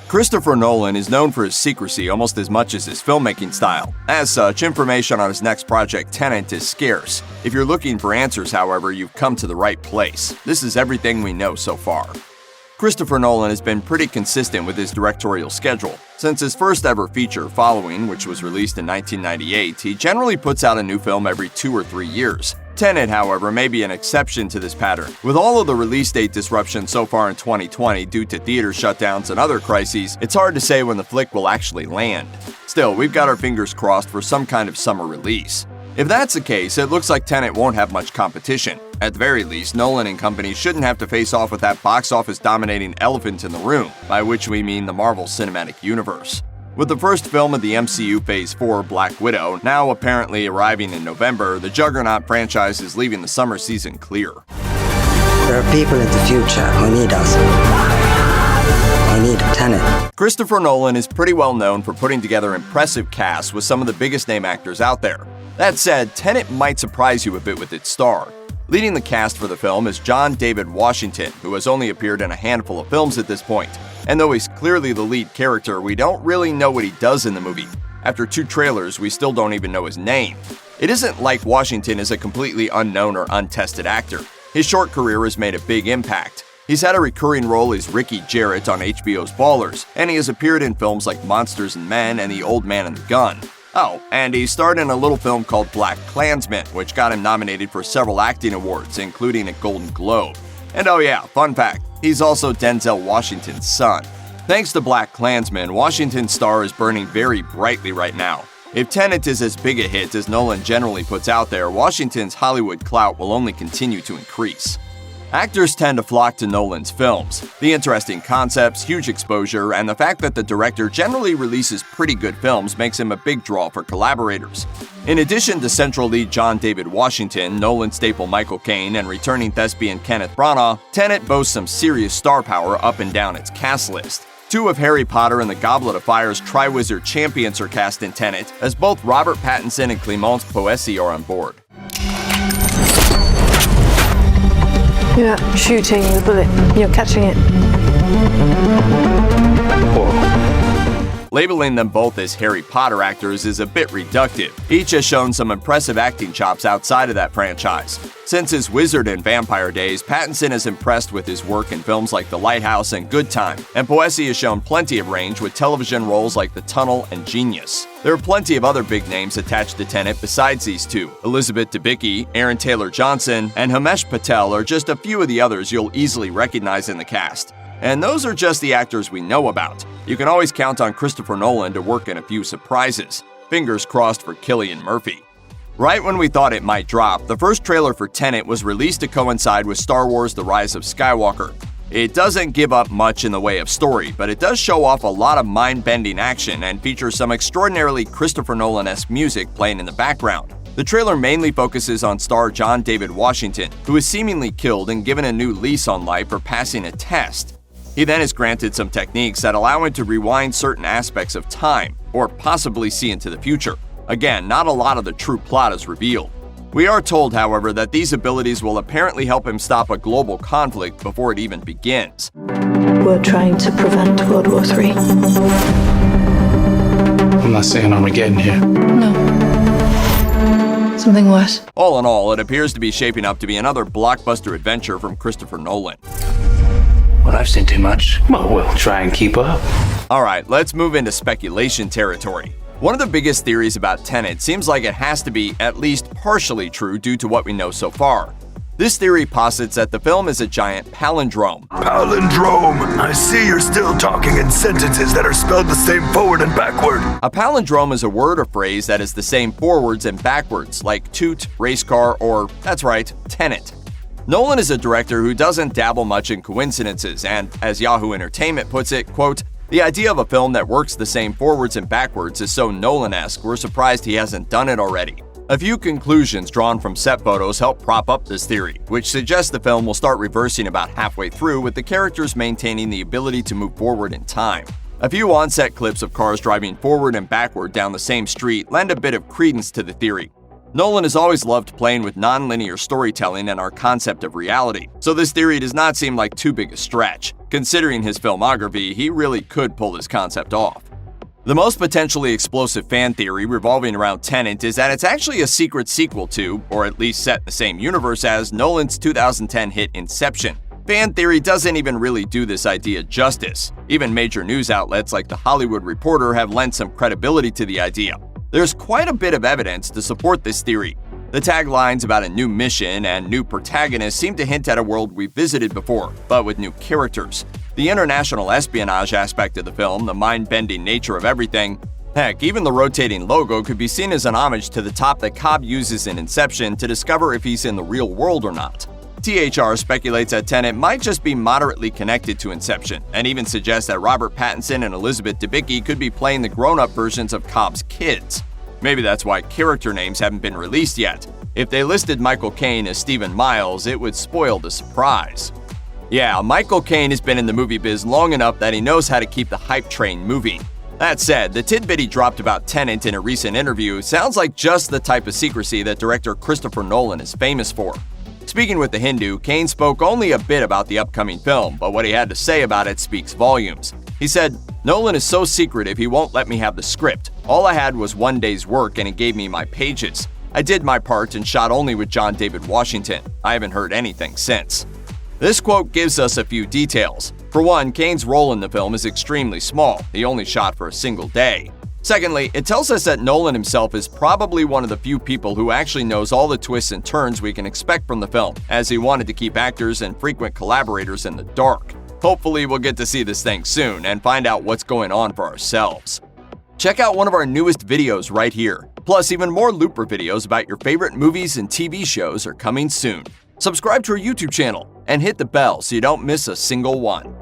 Christopher Nolan is known for his secrecy almost as much as his filmmaking style. As such, information on his next project, Tenet, is scarce. If you're looking for answers, however, you've come to the right place. This is everything we know so far. Christopher Nolan has been pretty consistent with his directorial schedule. Since his first ever feature, Following, which was released in 1998, he generally puts out a new film every 2 or 3 years. Tenet, however, may be an exception to this pattern. With all of the release date disruption so far in 2020 due to theater shutdowns and other crises, it's hard to say when the flick will actually land. Still, we've got our fingers crossed for some kind of summer release. If that's the case, it looks like Tenet won't have much competition. At the very least, Nolan and company shouldn't have to face off with that box office dominating elephant in the room, by which we mean the Marvel Cinematic Universe. With the first film of the MCU Phase 4, Black Widow, now apparently arriving in November, the Juggernaut franchise is leaving the summer season clear. There are people in the future who need us. I need Tenet. Christopher Nolan is pretty well known for putting together impressive casts with some of the biggest name actors out there. That said, Tenet might surprise you a bit with its star. Leading the cast for the film is John David Washington, who has only appeared in a handful of films at this point. And though he's clearly the lead character, we don't really know what he does in the movie. After 2 trailers, we still don't even know his name. It isn't like Washington is a completely unknown or untested actor. His short career has made a big impact. He's had a recurring role as Ricky Jarrett on HBO's Ballers, and he has appeared in films like Monsters and Men and The Old Man and the Gun. Oh, and he starred in a little film called Black Klansman, which got him nominated for several acting awards, including a Golden Globe. And oh yeah, fun fact, he's also Denzel Washington's son. Thanks to Black Klansman, Washington's star is burning very brightly right now. If Tenet is as big a hit as Nolan generally puts out there, Washington's Hollywood clout will only continue to increase. Actors tend to flock to Nolan's films. The interesting concepts, huge exposure, and the fact that the director generally releases pretty good films makes him a big draw for collaborators. In addition to central lead John David Washington, Nolan staple Michael Caine, and returning thespian Kenneth Branagh, Tenet boasts some serious star power up and down its cast list. 2 of Harry Potter and the Goblet of Fire's Triwizard champions are cast in Tenet, as both Robert Pattinson and Clémence Poésy are on board. You're not shooting the bullet, you're catching it. Labeling them both as Harry Potter actors is a bit reductive. Each has shown some impressive acting chops outside of that franchise. Since his wizard and vampire days, Pattinson is impressed with his work in films like The Lighthouse and Good Time, and Poésy has shown plenty of range with television roles like The Tunnel and Genius. There are plenty of other big names attached to Tenet besides these 2. Elizabeth Debicki, Aaron Taylor-Johnson, and Himesh Patel are just a few of the others you'll easily recognize in the cast. And those are just the actors we know about. You can always count on Christopher Nolan to work in a few surprises. Fingers crossed for Cillian Murphy. Right when we thought it might drop, the first trailer for Tenet was released to coincide with Star Wars: The Rise of Skywalker. It doesn't give up much in the way of story, but it does show off a lot of mind-bending action and features some extraordinarily Christopher Nolan-esque music playing in the background. The trailer mainly focuses on star John David Washington, who is seemingly killed and given a new lease on life for passing a test. He then is granted some techniques that allow him to rewind certain aspects of time, or possibly see into the future. Again, not a lot of the true plot is revealed. We are told, however, that these abilities will apparently help him stop a global conflict before it even begins. We're trying to prevent World War III. I'm not saying Armageddon here. No. Something worse. All in all, it appears to be shaping up to be another blockbuster adventure from Christopher Nolan. Well, I've seen too much. Well, we'll try and keep up. Alright, let's move into speculation territory. One of the biggest theories about Tenet seems like it has to be at least partially true due to what we know so far. This theory posits that the film is a giant palindrome. Palindrome! I see you're still talking in sentences that are spelled the same forward and backward. A palindrome is a word or phrase that is the same forwards and backwards, like toot, race car, or, that's right, Tenet. Nolan is a director who doesn't dabble much in coincidences, and, as Yahoo Entertainment puts it, quote, "The idea of a film that works the same forwards and backwards is so Nolan-esque, we're surprised he hasn't done it already." A few conclusions drawn from set photos help prop up this theory, which suggests the film will start reversing about halfway through, with the characters maintaining the ability to move forward in time. A few on-set clips of cars driving forward and backward down the same street lend a bit of credence to the theory. Nolan has always loved playing with non-linear storytelling and our concept of reality, so this theory does not seem like too big a stretch. Considering his filmography, he really could pull this concept off. The most potentially explosive fan theory revolving around Tenet is that it's actually a secret sequel to, or at least set in the same universe as, Nolan's 2010 hit Inception. Fan theory doesn't even really do this idea justice. Even major news outlets like The Hollywood Reporter have lent some credibility to the idea. There's quite a bit of evidence to support this theory. The taglines about a new mission and new protagonists seem to hint at a world we've visited before, but with new characters. The international espionage aspect of the film, the mind-bending nature of everything. Heck, even the rotating logo could be seen as an homage to the top that Cobb uses in Inception to discover if he's in the real world or not. THR speculates that Tenet might just be moderately connected to Inception, and even suggests that Robert Pattinson and Elizabeth Debicki could be playing the grown-up versions of Cobb's kids. Maybe that's why character names haven't been released yet. If they listed Michael Caine as Stephen Miles, it would spoil the surprise. Yeah, Michael Caine has been in the movie biz long enough that he knows how to keep the hype train moving. That said, the tidbit he dropped about Tenet in a recent interview sounds like just the type of secrecy that director Christopher Nolan is famous for. Speaking with The Hindu, Caine spoke only a bit about the upcoming film, but what he had to say about it speaks volumes. He said, "Nolan is so secretive he won't let me have the script. All I had was one day's work and he gave me my pages. I did my part and shot only with John David Washington. I haven't heard anything since." This quote gives us a few details. For one, Caine's role in the film is extremely small. He only shot for a single day. Secondly, it tells us that Nolan himself is probably one of the few people who actually knows all the twists and turns we can expect from the film, as he wanted to keep actors and frequent collaborators in the dark. Hopefully, we'll get to see this thing soon and find out what's going on for ourselves. Check out one of our newest videos right here. Plus, even more Looper videos about your favorite movies and TV shows are coming soon. Subscribe to our YouTube channel and hit the bell so you don't miss a single one.